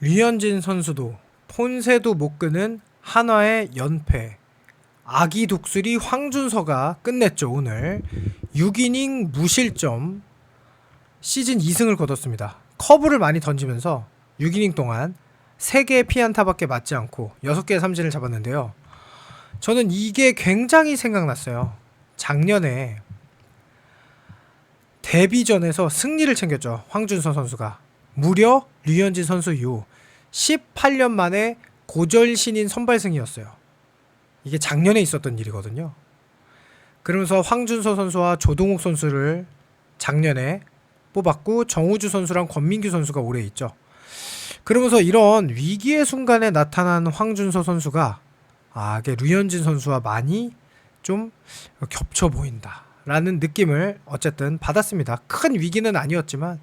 류현진 선수도 폰세도 못 끄는 한화의 연패. 아기 독수리 황준서가 끝냈죠. 오늘 6이닝 무실점 시즌 2승을 거뒀습니다. 커브를 많이 던지면서 6이닝 동안 3개의 피안타밖에 맞지 않고 6개의 삼진을 잡았는데요. 저는 이게 굉장히 생각났어요. 작년에 데뷔전에서 승리를 챙겼죠. 황준서 선수가. 무려 류현진 선수 이후 18년 만에 고졸신인 선발승이었어요. 이게 작년에 있었던 일이거든요. 그러면서 황준서 선수와 조동욱 선수를 작년에 뽑았고 정우주 선수랑 권민규 선수가 올해 있죠. 그러면서 이런 위기의 순간에 나타난 황준서 선수가 이게 류현진 선수와 많이 좀 겹쳐 보인다 라는 느낌을 어쨌든 받았습니다. 큰 위기는 아니었지만,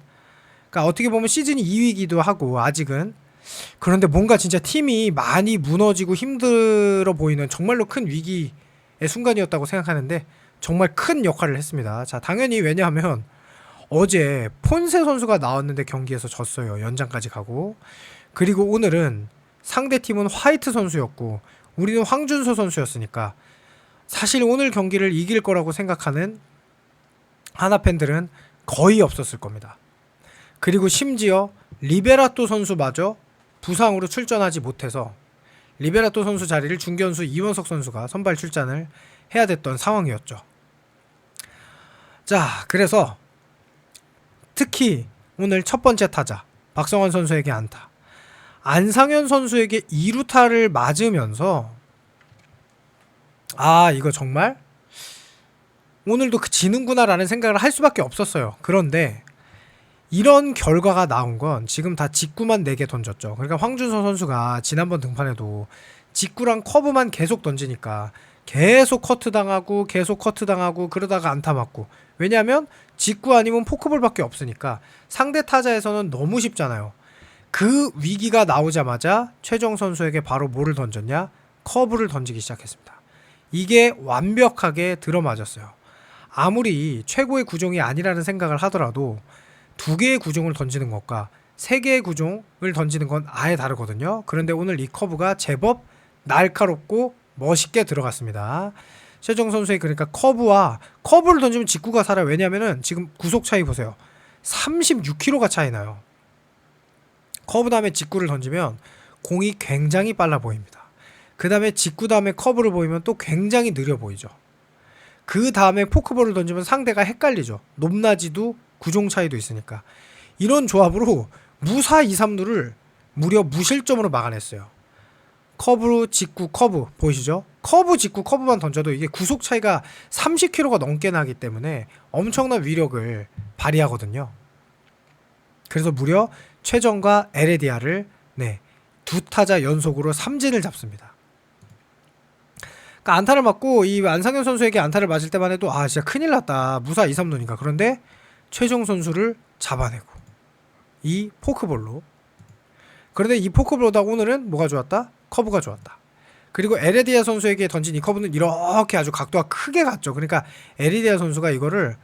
그러니까 어떻게 보면 시즌이 2위기도 하고 아직은, 그런데 뭔가 진짜 팀이 많이 무너지고 힘들어 보이는 정말로 큰 위기의 순간이었다고 생각하는데 정말 큰 역할을 했습니다. 자, 당연히 왜냐하면 어제 폰세 선수가 나왔는데 경기에서 졌어요. 연장까지 가고. 그리고 오늘은 상대팀은 화이트 선수였고 우리는 황준서 선수였으니까 사실 오늘 경기를 이길 거라고 생각하는 하나 팬들은 거의 없었을 겁니다. 그리고 심지어 리베라토 선수마저 부상으로 출전하지 못해서 리베라토 선수 자리를 중견수 이원석 선수가 선발 출전을 해야 됐던 상황이었죠. 자, 그래서 특히 오늘 첫 번째 타자 박성환 선수에게 안타, 안상현 선수에게 2루타를 맞으면서 이거 정말 오늘도 지는구나 라는 생각을 할 수밖에 없었어요. 그런데 이런 결과가 나온 건 지금 다 직구만 4개 던졌죠. 그러니까 황준서 선수가 지난번 등판에도 직구랑 커브만 계속 던지니까 계속 커트당하고 그러다가 안타 맞고, 왜냐하면 직구 아니면 포크볼밖에 없으니까 상대 타자에서는 너무 쉽잖아요. 그 위기가 나오자마자 최정 선수에게 바로 뭐를 던졌냐? 커브를 던지기 시작했습니다. 이게 완벽하게 들어맞았어요. 아무리 최고의 구종이 아니라는 생각을 하더라도 2개의 구종을 던지는 것과 3개의 구종을 던지는 건 아예 다르거든요. 그런데 오늘 이 커브가 제법 날카롭고 멋있게 들어갔습니다. 최정 선수의 그러니까 커브를 던지면 직구가 살아요. 왜냐면은 지금 구속 차이 보세요. 36km가 차이 나요. 커브 다음에 직구를 던지면 공이 굉장히 빨라 보입니다. 그 다음에 직구 다음에 커브를 보이면 또 굉장히 느려 보이죠. 그 다음에 포크볼을 던지면 상대가 헷갈리죠. 높낮이도 구종 차이도 있으니까. 이런 조합으로 무사 2, 3루를 무려 무실점으로 막아냈어요. 커브, 직구, 커브 보이시죠? 커브, 직구, 커브만 던져도 이게 구속 차이가 30km가 넘게 나기 때문에 엄청난 위력을 발휘하거든요. 그래서 무려 최정과 에레디아를 2타자 연속으로 삼진을 잡습니다. 그러니까 안타를 맞고 이 안상현 선수에게 안타를 맞을 때만 해도 진짜 큰일 났다. 무사 2, 3루니까. 그런데 최정 선수를 잡아내고 이 포크볼로. 그런데 이 포크볼보다 오늘은 뭐가 좋았다? 커브가 좋았다. 그리고 에레디아 선수에게 던진 이 커브는 이렇게 아주 각도가 크게 갔죠. 그러니까 에레디아 선수가 이거를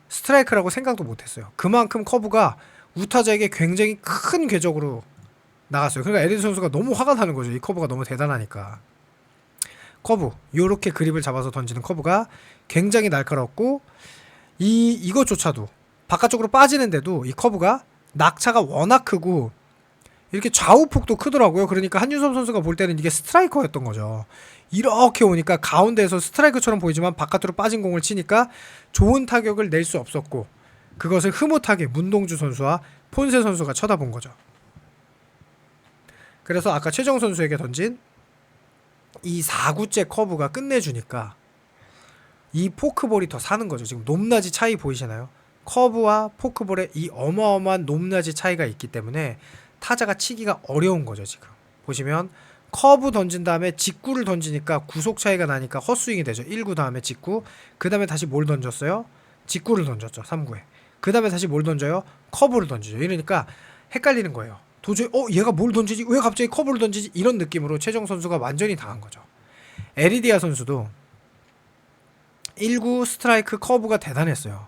스트라이크라고 생각도 못했어요. 그만큼 커브가 우타자에게 굉장히 큰 궤적으로 나갔어요. 그러니까 에레디아 선수가 너무 화가 나는 거죠. 이 커브가 너무 대단하니까. 커브, 요렇게 그립을 잡아서 던지는 커브가 굉장히 날카롭고 이것조차도 바깥쪽으로 빠지는데도 이 커브가 낙차가 워낙 크고 이렇게 좌우폭도 크더라고요. 그러니까 한유섬 선수가 볼 때는 이게 스트라이커였던 거죠. 이렇게 오니까 가운데에서 스트라이크처럼 보이지만 바깥으로 빠진 공을 치니까 좋은 타격을 낼 수 없었고, 그것을 흐뭇하게 문동주 선수와 폰세 선수가 쳐다본 거죠. 그래서 아까 최정 선수에게 던진 이 4구째 커브가 끝내주니까 이 포크볼이 더 사는 거죠. 지금 높낮이 차이 보이시나요? 커브와 포크볼의 이 어마어마한 높낮이 차이가 있기 때문에 타자가 치기가 어려운 거죠. 지금 보시면 커브 던진 다음에 직구를 던지니까 구속 차이가 나니까 헛스윙이 되죠. 1구 다음에 직구, 그 다음에 다시 뭘 던졌어요? 직구를 던졌죠. 3구에. 그 다음에 다시 뭘 던져요? 커브를 던지죠. 이러니까 헷갈리는 거예요. 도저히 얘가 뭘 던지지? 왜 갑자기 커브를 던지지? 이런 느낌으로 최정 선수가 완전히 당한 거죠. 에리디아 선수도 1구 스트라이크 커브가 대단했어요.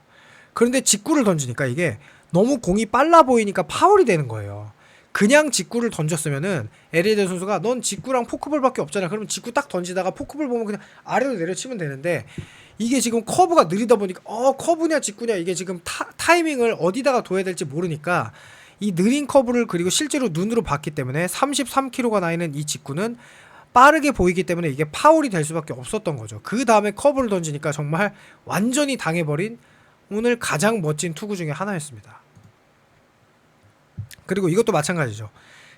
그런데 직구를 던지니까 이게 너무 공이 빨라 보이니까 파울이 되는 거예요. 그냥 직구를 던졌으면은 에리에드 선수가 넌 직구랑 포크볼밖에 없잖아. 그러면 직구 딱 던지다가 포크볼 보면 그냥 아래로 내려치면 되는데 이게 지금 커브가 느리다 보니까 커브냐 직구냐 이게 지금 타이밍을 어디다가 둬야 될지 모르니까 이 느린 커브를 그리고 실제로 눈으로 봤기 때문에 33km가 나이는 이 직구는 빠르게 보이기 때문에 이게 파울이 될 수밖에 없었던 거죠. 그 다음에 커브를 던지니까 정말 완전히 당해버린 오늘 가장 멋진 투구 중에 하나였습니다. 그리고 이것도 마찬가지죠.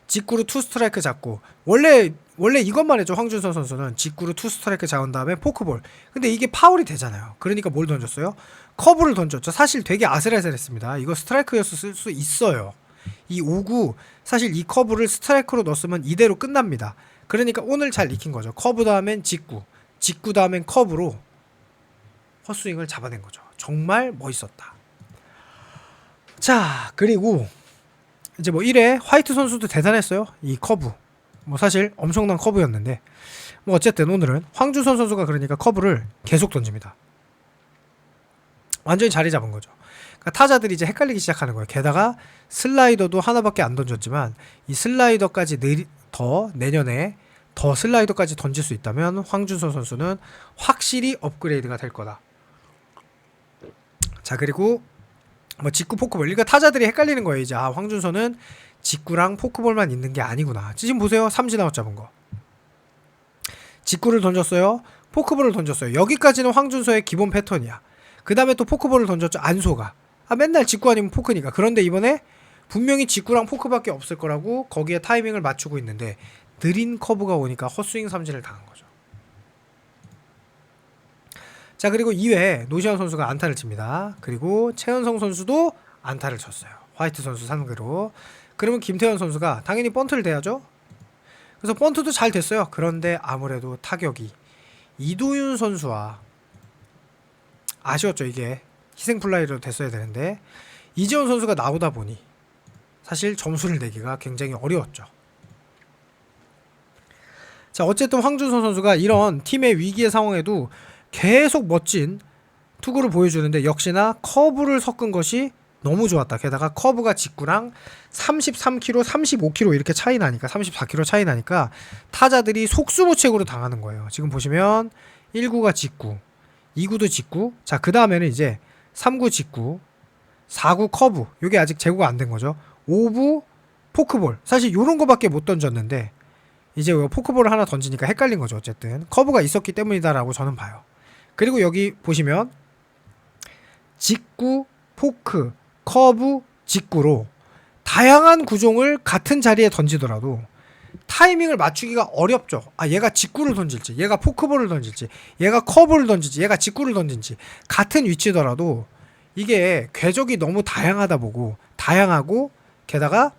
직구로 투 스트라이크 잡고 원래 이것만 해줘. 황준서 선수는 직구로 투 스트라이크 잡은 다음에 포크볼. 근데 이게 파울이 되잖아요. 그러니까 뭘 던졌어요? 커브를 던졌죠. 사실 되게 아슬아슬했습니다. 이거 스트라이크였을 수 있어요. 이 5구 사실 이 커브를 스트라이크로 넣었으면 이대로 끝납니다. 그러니까 오늘 잘 익힌 거죠. 커브 다음엔 직구, 직구 다음엔 커브로 헛스윙을 잡아낸 거죠. 정말 멋있었다. 자, 그리고 이제 뭐 1회 화이트 선수도 대단했어요. 이 커브. 뭐 사실 엄청난 커브였는데 뭐 어쨌든 오늘은 황준선 선수가 그러니까 커브를 계속 던집니다. 완전히 자리 잡은 거죠. 그러니까 타자들이 이제 헷갈리기 시작하는 거예요. 게다가 슬라이더도 하나밖에 안 던졌지만 이 슬라이더까지 더 내년에 더 슬라이더까지 던질 수 있다면 황준선 선수는 확실히 업그레이드가 될 거다. 자, 그리고 뭐 직구 포크볼. 그러니까 타자들이 헷갈리는 거예요. 이제 황준선은 직구랑 포크볼만 있는 게 아니구나. 지금 보세요. 삼진 아웃 잡은 거. 직구를 던졌어요. 포크볼을 던졌어요. 여기까지는 황준서의 기본 패턴이야. 그 다음에 또 포크볼을 던졌죠. 안소가. 맨날 직구 아니면 포크니까. 그런데 이번에 분명히 직구랑 포크밖에 없을 거라고 거기에 타이밍을 맞추고 있는데 느린 커브가 오니까 헛스윙 삼진을 당한 거죠. 자, 그리고 2회 노시환 선수가 안타를 칩니다. 그리고 최은성 선수도 안타를 쳤어요. 화이트 선수 상대로. 그러면 김태현 선수가 당연히 번트를 대야죠. 그래서 번트도 잘 됐어요. 그런데 아무래도 타격이 이도윤 선수와 아쉬웠죠. 이게 희생플라이로 됐어야 되는데 이재원 선수가 나오다 보니 사실 점수를 내기가 굉장히 어려웠죠. 자, 어쨌든 황준선 선수가 이런 팀의 위기의 상황에도 계속 멋진 투구를 보여주는데 역시나 커브를 섞은 것이 너무 좋았다. 게다가 커브가 직구랑 33km, 35km 이렇게 차이 나니까 34km 차이 나니까 타자들이 속수무책으로 당하는 거예요. 지금 보시면 1구가 직구, 2구도 직구. 자, 그 다음에는 이제 3구 직구, 4구 커브. 이게 아직 제구가 안 된 거죠. 5구 포크볼. 사실 요런 거밖에 못 던졌는데 이제 포크볼을 하나 던지니까 헷갈린 거죠. 어쨌든 커브가 있었기 때문이다라고 저는 봐요. 그리고 여기 보시면 직구, 포크, 커브, 직구로 다양한 구종을 같은 자리에 던지더라도 타이밍을 맞추기가 어렵죠. 얘가 직구를 던질지, 얘가 포크볼을 던질지, 얘가 커브를 던질지, 얘가 직구를 던질지 같은 위치더라도 이게 궤적이 너무 다양하고 게다가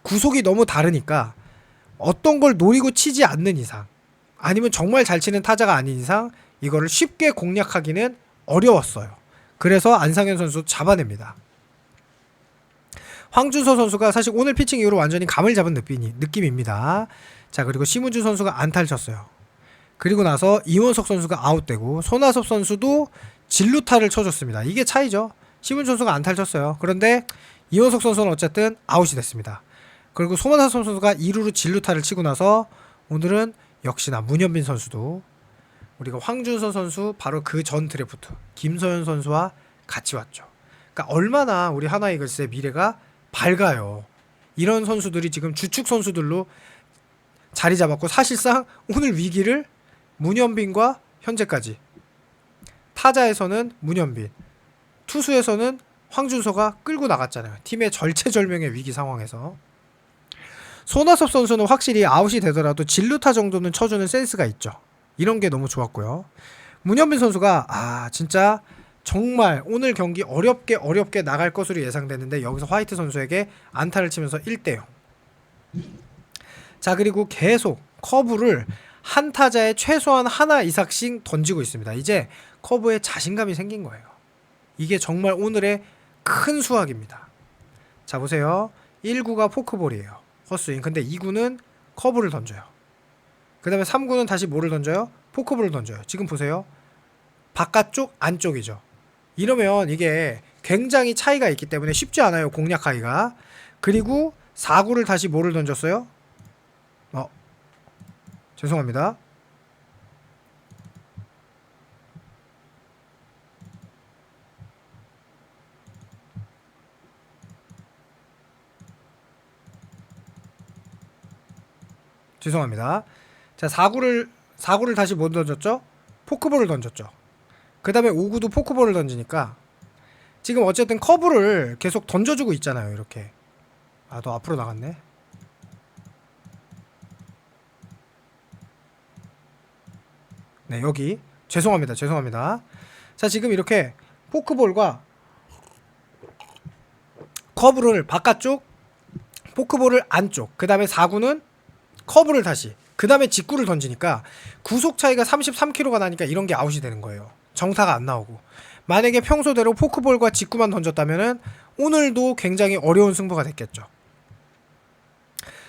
구속이 너무 다르니까 어떤 걸 노리고 치지 않는 이상 아니면 정말 잘 치는 타자가 아닌 이상 이거를 쉽게 공략하기는 어려웠어요. 그래서 안상현 선수 잡아냅니다. 황준서 선수가 사실 오늘 피칭 이후로 완전히 감을 잡은 느낌입니다. 자, 그리고 심은주 선수가 안타를 쳤어요. 그리고 나서 이원석 선수가 아웃되고 손아섭 선수도 진루타를 쳐줬습니다. 이게 차이죠. 심은주 선수가 안타를 쳤어요. 그런데 이원석 선수는 어쨌든 아웃이 됐습니다. 그리고 손아섭 선수가 2루로 진루타를 치고 나서 오늘은 역시나 문현빈 선수도 우리가 황준서 선수 바로 그 전 드래프트 김서현 선수와 같이 왔죠. 그러니까 얼마나 우리 하나이글스의 미래가 밝아요. 이런 선수들이 지금 주축 선수들로 자리 잡았고 사실상 오늘 위기를 문현빈과 현재까지 타자에서는 문현빈, 투수에서는 황준서가 끌고 나갔잖아요. 팀의 절체절명의 위기 상황에서. 손아섭 선수는 확실히 아웃이 되더라도 진루타 정도는 쳐주는 센스가 있죠. 이런 게 너무 좋았고요. 문현빈 선수가 진짜 정말 오늘 경기 어렵게 나갈 것으로 예상되는데 여기서 화이트 선수에게 안타를 치면서 1대0. 자, 그리고 계속 커브를 한 타자에 최소한 하나 이상씩 던지고 있습니다. 이제 커브에 자신감이 생긴 거예요. 이게 정말 오늘의 큰 수확입니다. 자, 보세요. 1구가 포크볼이에요. 헛스윙. 근데 2구는 커브를 던져요. 그 다음에 3구는 다시 뭐를 던져요? 포크볼을 던져요. 지금 보세요. 바깥쪽, 안쪽이죠. 이러면 이게 굉장히 차이가 있기 때문에 쉽지 않아요. 공략하기가. 그리고 4구를 다시 뭐를 던졌어요? 죄송합니다. 죄송합니다. 자, 4구를 다시 뭐 던졌죠? 포크볼을 던졌죠. 그 다음에 5구도 포크볼을 던지니까 지금 어쨌든 커브를 계속 던져주고 있잖아요. 이렇게. 아, 너 앞으로 나갔네. 네, 여기. 죄송합니다. 자, 지금 이렇게 포크볼과 커브를 바깥쪽, 포크볼을 안쪽, 그 다음에 4구는 커브를 다시, 그 다음에 직구를 던지니까 구속 차이가 33km가 나니까 이런 게 아웃이 되는 거예요. 정타가 안 나오고. 만약에 평소대로 포크볼과 직구만 던졌다면은 오늘도 굉장히 어려운 승부가 됐겠죠.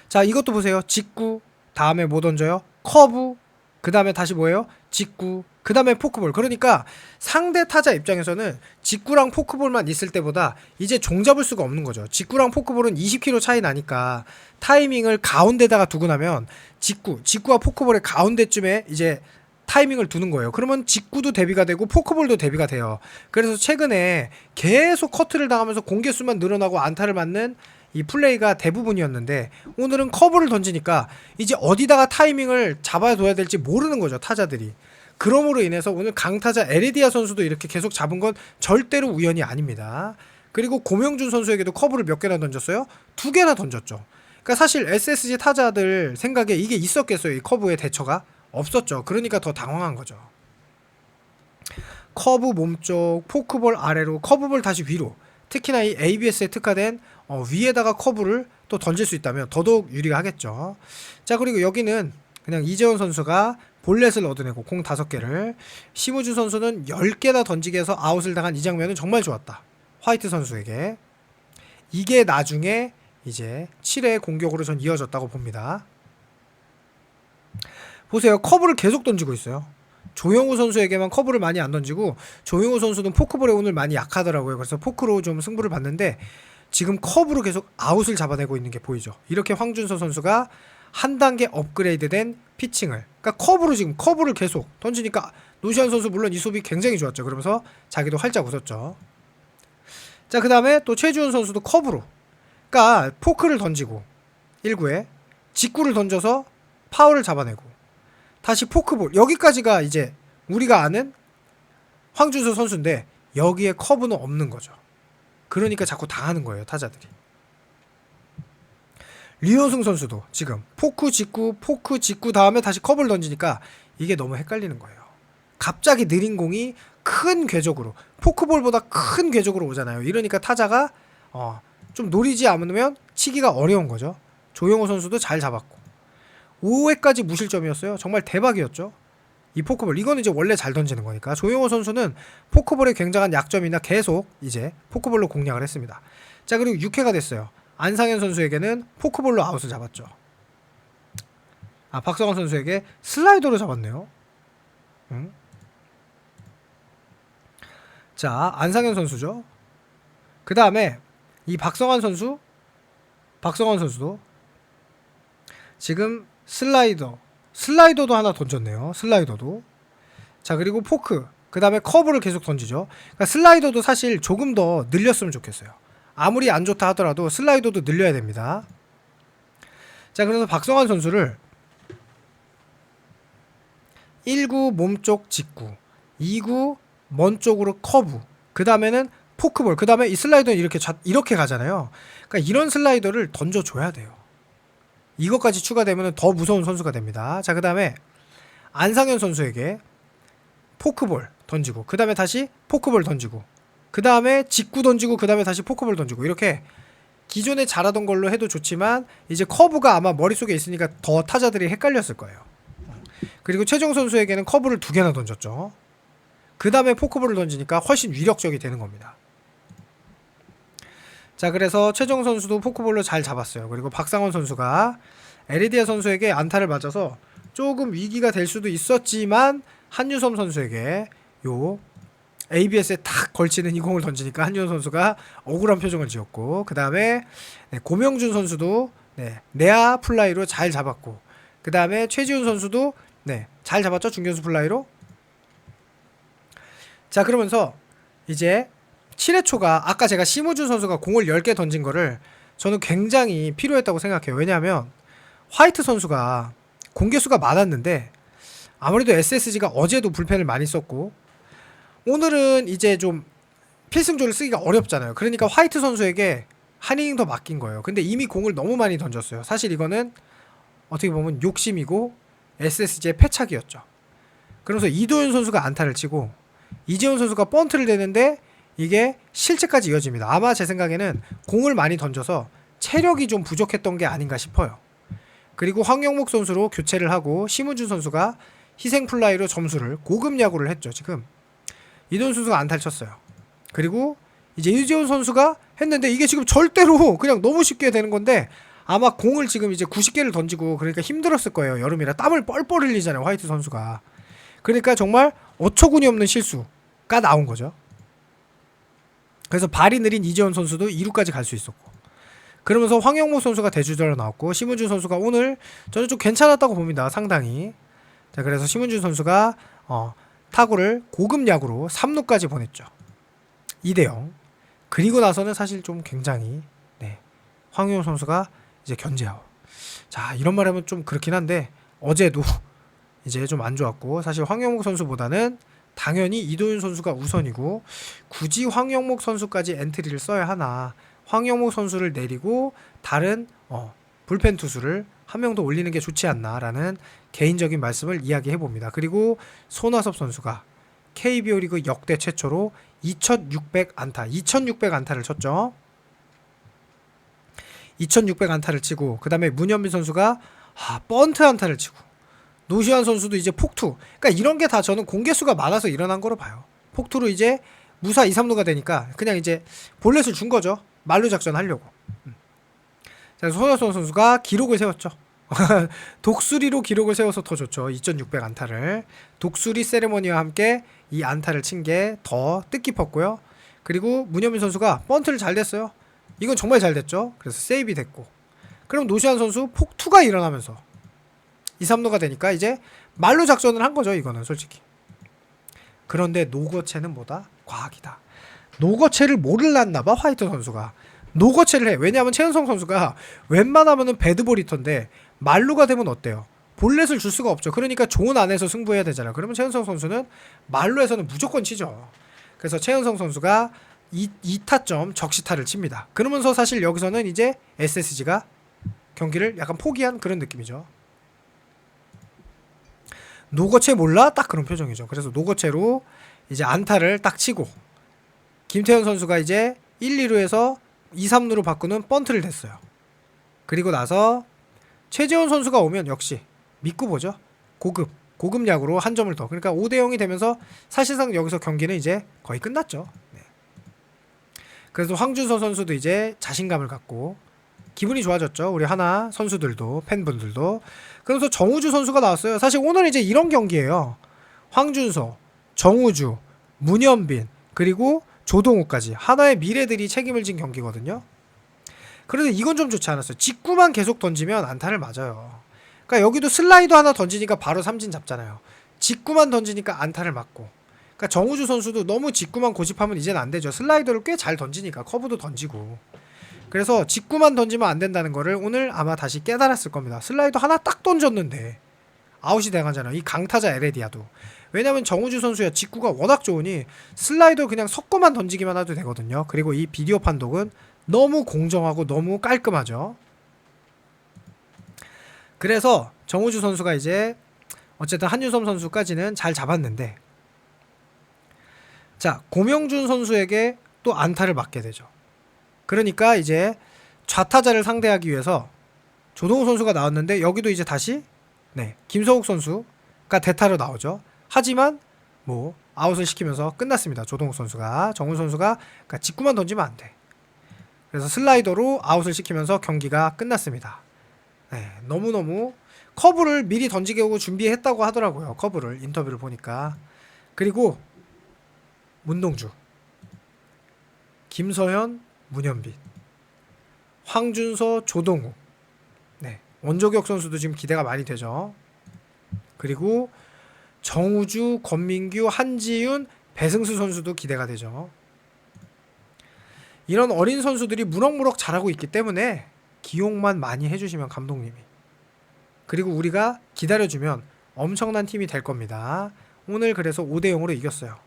자, 이것도 보세요. 직구, 다음에 뭐 던져요? 커브, 그 다음에 다시 뭐예요? 직구, 그 다음에 포크볼. 그러니까 상대 타자 입장에서는 직구랑 포크볼만 있을 때보다 이제 종잡을 수가 없는 거죠. 직구랑 포크볼은 20km 차이 나니까 타이밍을 가운데다가 두고 나면 직구와 포크볼의 가운데쯤에 이제 타이밍을 두는 거예요. 그러면 직구도 대비가 되고 포크볼도 대비가 돼요. 그래서 최근에 계속 커트를 당하면서 공개수만 늘어나고 안타를 맞는 이 플레이가 대부분이었는데 오늘은 커브를 던지니까 이제 어디다가 타이밍을 잡아둬야 될지 모르는 거죠, 타자들이. 그러므로 인해서 오늘 강타자 에레디아 선수도 이렇게 계속 잡은 건 절대로 우연이 아닙니다. 그리고 고명준 선수에게도 커브를 몇 개나 던졌어요? 2개나 던졌죠. 그러니까 사실 SSG 타자들 생각에 이게 있었겠어요? 이 커브의 대처가? 없었죠. 그러니까 더 당황한 거죠. 커브 몸쪽, 포크볼 아래로, 커브볼 다시 위로. 특히나 이 ABS에 특화된 위에다가 커브를 또 던질 수 있다면 더더욱 유리가 하겠죠. 자, 그리고 여기는 그냥 이재원 선수가 볼넷을 얻어내고 공 5개를, 심우준 선수는 10개나 던지게 해서 아웃을 당한 이 장면은 정말 좋았다. 화이트 선수에게. 이게 나중에 이제 7회 공격으로 전 이어졌다고 봅니다. 보세요. 커브를 계속 던지고 있어요. 조영우 선수에게만 커브를 많이 안 던지고, 조영우 선수는 포크볼에 오늘 많이 약하더라고요. 그래서 포크로 좀 승부를 봤는데 지금 커브로 계속 아웃을 잡아내고 있는 게 보이죠. 이렇게 황준서 선수가 한 단계 업그레이드된 피칭을, 그러니까 커브로 지금 커브를 계속 던지니까 노시안 선수 물론 이 수비 굉장히 좋았죠. 그러면서 자기도 활짝 웃었죠. 자, 그 다음에 또 최지훈 선수도 커브로, 그러니까 포크를 던지고 1구에 직구를 던져서 파울을 잡아내고 다시 포크볼, 여기까지가 이제 우리가 아는 황준서 선수인데 여기에 커브는 없는 거죠. 그러니까 자꾸 당하는 거예요, 타자들이. 류현승 선수도 지금 포크 직구 다음에 다시 커브를 던지니까 이게 너무 헷갈리는 거예요. 갑자기 느린 공이 큰 궤적으로, 포크볼보다 큰 궤적으로 오잖아요. 이러니까 타자가 좀 노리지 않으면 치기가 어려운 거죠. 조영호 선수도 잘 잡았고 5회까지 무실점이었어요. 정말 대박이었죠. 이 포크볼, 이거는 이제 원래 잘 던지는 거니까. 조영호 선수는 포크볼에 굉장한 약점이나 계속 이제 포크볼로 공략을 했습니다. 자, 그리고 6회가 됐어요. 안상현 선수에게는 포크볼로 아웃을 잡았죠. 아, 박성환 선수에게 슬라이더로 잡았네요. 응? 자, 안상현 선수죠. 그 다음에 이 박성환 선수도 지금 슬라이더도 하나 던졌네요. 슬라이더도. 자, 그리고 포크, 그 다음에 커브를 계속 던지죠. 그러니까 슬라이더도 사실 조금 더 늘렸으면 좋겠어요. 아무리 안 좋다 하더라도 슬라이더도 늘려야 됩니다. 자, 그래서 박성환 선수를 1구 몸쪽 직구, 2구 먼 쪽으로 커브, 그 다음에는 포크볼, 그 다음에 이 슬라이더는 이렇게 가잖아요. 그러니까 이런 슬라이더를 던져줘야 돼요. 이것까지 추가되면 더 무서운 선수가 됩니다. 자, 그 다음에 안상현 선수에게 포크볼 던지고, 그 다음에 다시 포크볼 던지고, 그 다음에 직구 던지고, 그 다음에 다시 포크볼 던지고, 이렇게 기존에 잘하던 걸로 해도 좋지만 이제 커브가 아마 머릿속에 있으니까 더 타자들이 헷갈렸을 거예요. 그리고 최정 선수에게는 커브를 2개나 던졌죠. 그 다음에 포크볼을 던지니까 훨씬 위력적이 되는 겁니다. 자, 그래서 최정 선수도 포크볼로 잘 잡았어요. 그리고 박상원 선수가 에레디아 선수에게 안타를 맞아서 조금 위기가 될 수도 있었지만 한유섬 선수에게 요 ABS에 탁 걸치는 이 공을 던지니까 한준호 선수가 억울한 표정을 지었고, 그 다음에 고명준 선수도 내야 플라이로 잘 잡았고, 그 다음에 최지훈 선수도 잘 잡았죠, 중견수 플라이로. 자, 그러면서 이제 7회 초가 아까 제가 심우준 선수가 공을 10개 던진 거를 저는 굉장히 필요했다고 생각해요. 왜냐하면 화이트 선수가 공개수가 많았는데 아무래도 SSG가 어제도 불펜을 많이 썼고 오늘은 이제 좀 필승조를 쓰기가 어렵잖아요. 그러니까 화이트 선수에게 한 이닝 더 맡긴 거예요. 근데 이미 공을 너무 많이 던졌어요. 사실 이거는 어떻게 보면 욕심이고 SSG의 패착이었죠. 그러면서 이도현 선수가 안타를 치고 이재훈 선수가 번트를 대는데 이게 실책까지 이어집니다. 아마 제 생각에는 공을 많이 던져서 체력이 좀 부족했던 게 아닌가 싶어요. 그리고 황영목 선수로 교체를 하고 심우준 선수가 희생 플라이로 점수를 고급 야구를 했죠. 지금 이도현 선수가 안타를 쳤어요. 그리고 이제 이재훈 선수가 했는데 이게 지금 절대로 그냥 너무 쉽게 되는 건데 아마 공을 지금 이제 90개를 던지고 그러니까 힘들었을 거예요. 여름이라 땀을 뻘뻘 흘리잖아요. 화이트 선수가. 그러니까 정말 어처구니 없는 실수가 나온 거죠. 그래서 발이 느린 이재원 선수도 2루까지 갈 수 있었고, 그러면서 황영목 선수가 대주자로 나왔고 심은준 선수가 오늘 저는 좀 괜찮았다고 봅니다. 상당히. 자, 그래서 심은준 선수가 타구를 고급 야구로 3루까지 보냈죠. 2대0. 그리고 나서는 사실 좀 굉장히 황영목 선수가 이제 견제하고, 자, 이런 말하면 좀 그렇긴 한데 어제도 이제 좀 안 좋았고, 사실 황영목 선수보다는 당연히 이도윤 선수가 우선이고 굳이 황영목 선수까지 엔트리를 써야 하나, 황영목 선수를 내리고 다른 불펜 투수를 한 명 더 올리는 게 좋지 않나라는 개인적인 말씀을 이야기해봅니다. 그리고 손아섭 선수가 KBO 리그 역대 최초로 2600 안타를 쳤죠. 2600 안타를 치고, 그 다음에 문현빈 선수가 번트 안타를 치고, 노시환 선수도 이제 폭투. 그러니까 이런 게 다 저는 공개수가 많아서 일어난 거로 봐요. 폭투로 이제 무사 2, 3루가 되니까 그냥 이제 볼넷을 준 거죠. 만루 작전 하려고. 자, 손아섭 선수가 기록을 세웠죠. 독수리로 기록을 세워서 더 좋죠. 2600 안타를. 독수리 세레머니와 함께 이 안타를 친 게 더 뜻깊었고요. 그리고 문현민 선수가 번트를 잘 댔어요. 이건 정말 잘 됐죠. 그래서 세이브 됐고. 그럼 노시환 선수 폭투가 일어나면서 2, 3루가 되니까 이제 말로 작전을 한 거죠. 이거는 솔직히. 그런데 노거체는 뭐다? 과학이다. 노거체를 모를랐나봐 화이트 선수가. 노거체를 해. 왜냐하면 최은성 선수가 웬만하면은 배드볼 히터인데 말루가 되면 어때요? 볼넷을 줄 수가 없죠. 그러니까 존 안에서 승부해야 되잖아요. 그러면 최은성 선수는 말루에서는 무조건 치죠. 그래서 최은성 선수가 2타점 적시타를 칩니다. 그러면서 사실 여기서는 이제 SSG가 경기를 약간 포기한 그런 느낌이죠. 노거체 몰라? 딱 그런 표정이죠. 그래서 노거체로 이제 안타를 딱 치고 김태현 선수가 이제 1, 2루에서 2, 3루로 바꾸는 번트를 댔어요. 그리고 나서 최재원 선수가 오면 역시 믿고 보죠. 고급 야구로 한 점을 더. 그러니까 5대0이 되면서 사실상 여기서 경기는 이제 거의 끝났죠. 그래서 황준서 선수도 이제 자신감을 갖고 기분이 좋아졌죠. 우리 하나 선수들도, 팬분들도. 그래서 정우주 선수가 나왔어요. 사실 오늘 이제 이런 경기예요. 황준서, 정우주, 문현빈, 그리고 조동우까지 하나의 미래들이 책임을 진 경기거든요. 그런데 이건 좀 좋지 않았어요. 직구만 계속 던지면 안타를 맞아요. 그러니까 여기도 슬라이더 하나 던지니까 바로 삼진 잡잖아요. 직구만 던지니까 안타를 맞고. 그러니까 정우주 선수도 너무 직구만 고집하면 이제는 안 되죠. 슬라이더를 꽤 잘 던지니까 커브도 던지고. 그래서 직구만 던지면 안 된다는 거를 오늘 아마 다시 깨달았을 겁니다. 슬라이더 하나 딱 던졌는데 아웃이 돼가잖아요. 이 강타자 에레디아도. 왜냐면 정우주 선수의 직구가 워낙 좋으니 슬라이더 그냥 섞어만 던지기만 해도 되거든요. 그리고 이 비디오 판독은 너무 공정하고 너무 깔끔하죠. 그래서 정우주 선수가 이제 어쨌든 한유섬 선수까지는 잘 잡았는데, 자, 고명준 선수에게 또 안타를 맞게 되죠. 그러니까 이제 좌타자를 상대하기 위해서 조동우 선수가 나왔는데 여기도 이제 다시 김서욱 선수가 대타로 나오죠. 하지만 뭐 아웃을 시키면서 끝났습니다. 조동욱 선수가. 정훈 선수가 그러니까 직구만 던지면 안 돼. 그래서 슬라이더로 아웃을 시키면서 경기가 끝났습니다. 너무너무 커브를 미리 던지게 오고 준비했다고 하더라고요. 커브를 인터뷰를 보니까. 그리고 문동주, 김서현, 문현빈, 황준서, 조동우. 네, 원조격 선수도 지금 기대가 많이 되죠. 그리고 정우주, 권민규, 한지윤, 배승수 선수도 기대가 되죠. 이런 어린 선수들이 무럭무럭 잘하고 있기 때문에 기용만 많이 해주시면 감독님이, 그리고 우리가 기다려주면 엄청난 팀이 될 겁니다. 오늘 그래서 5대0으로 이겼어요.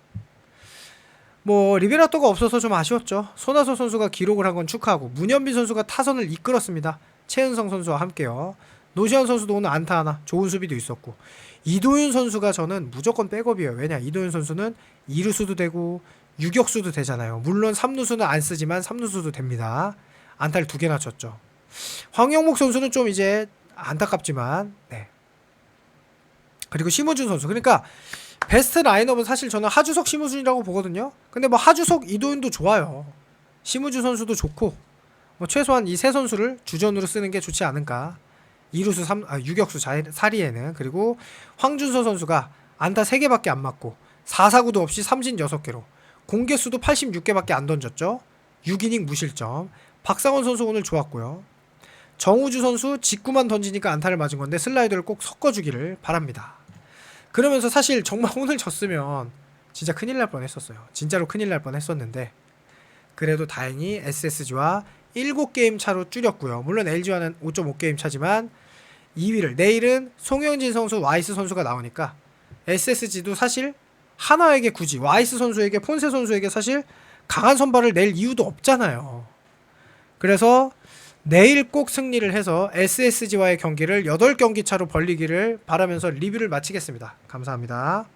뭐 리베라토가 없어서 좀 아쉬웠죠. 손아섭 선수가 기록을 한 건 축하하고, 문현빈 선수가 타선을 이끌었습니다. 최은성 선수와 함께요. 노시환 선수도 오늘 안타 하나, 좋은 수비도 있었고, 이도윤 선수가 저는 무조건 백업이에요. 왜냐, 이도윤 선수는 2루수도 되고 유격수도 되잖아요. 물론 3루수는 안 쓰지만 3루수도 됩니다. 안타를 2개나 쳤죠. 황영목 선수는 좀 이제 안타깝지만, 네. 그리고 심우준 선수. 그러니까 베스트 라인업은 사실 저는 하주석, 심우준이라고 보거든요. 근데 뭐 하주석, 이도윤도 좋아요. 심우준 선수도 좋고, 뭐 최소한 이 세 선수를 주전으로 쓰는 게 좋지 않을까. 2루수 3, 유격수 4리에는. 그리고 황준서 선수가 안타 3개밖에 안 맞고 4사구도 없이 삼진 6개로 공개수도 86개밖에 안 던졌죠. 6이닝 무실점. 박상원 선수 오늘 좋았고요. 정우주 선수 직구만 던지니까 안타를 맞은 건데 슬라이더를 꼭 섞어주기를 바랍니다. 그러면서 사실 정말 오늘 졌으면 진짜 큰일 날 뻔했었어요. 진짜로 큰일 날 뻔했었는데 그래도 다행히 SSG와 7게임 차로 줄였고요. 물론 LG와는 5.5게임 차지만 2위를, 내일은 송영진 선수, 와이스 선수가 나오니까 SSG도 사실 하나에게 굳이 와이스 선수에게, 폰세 선수에게 사실 강한 선발을 낼 이유도 없잖아요. 그래서 내일 꼭 승리를 해서 SSG와의 경기를 8경기 차로 벌리기를 바라면서 리뷰를 마치겠습니다. 감사합니다.